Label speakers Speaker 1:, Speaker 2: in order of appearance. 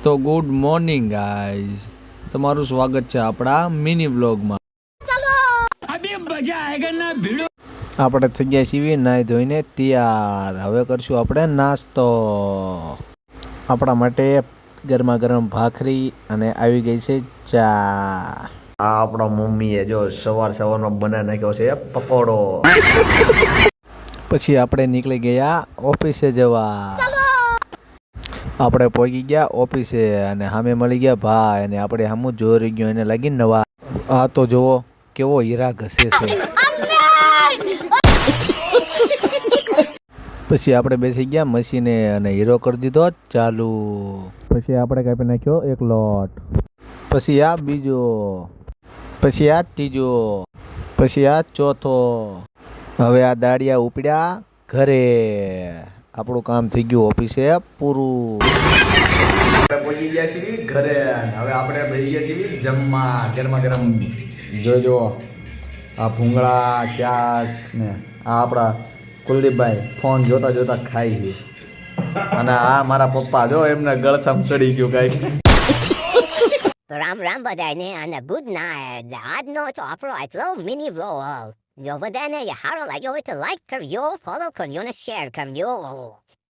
Speaker 1: તો good morning guys, તમારું સ્વાગત છે આપણા મિની વ્લોગમાં. આપણે થઈ ગયા છીએ નાહી ધોઈને તૈયાર. હવે કરશું આપણે નાસ્તો. આપણા માટે ગરમા ગરમ ભાખરી અને આવી ગઈ છે ચા. આ આપણા મમ્મીએ જો સવારમાં બનાવી નાખ્યો છે પકોડો. પછી આપણે નીકળી ગયા ઓફિસે જવા. આપણે પહોંચી ગયા ઓફિસે અને સામે મળી ગયા ભાઈ, અને આપણે સામું જોઈ ગયો એને લાગી નવા. આ તો જુઓ કેવો હીરા ઘસે છે. પછી આપણે બેસી ગયા મશીને અને હીરો કરી દીધો ચાલુ. પછી આપણે કાપી નાખ્યો એક લોટ, પછી આ બીજો, પછી આ ત્રીજો, પછી આ ચોથો. હવે આ દાળિયા ઉપડ્યા ઘરે. આપણું કામ થઈ ગયું ઓફિસે પૂરું. આપણે પહોંચી ગયા છીએ ઘરે. હવે આપણે બેસી ગયા છીએ જમવા ગરમા ગરમ. જોજો આ ભૂંગળા શાક ને આ આપણા કુલદીપભાઈ ફોન જોતા જોતા ખાઈ છે. અને આ મારા પપ્પા જો એમને ગળસામ ચડી ગયું કાંઈક.
Speaker 2: રામ રામ બધાને અને ગુડ નાઇટ. આજનો તો આપણો આટલો મિની વ્લોગ. જો બધાને સારો લાગ્યો હોય તો લાઈક કરજો, ફોલો કરજો અને શેર કરજો.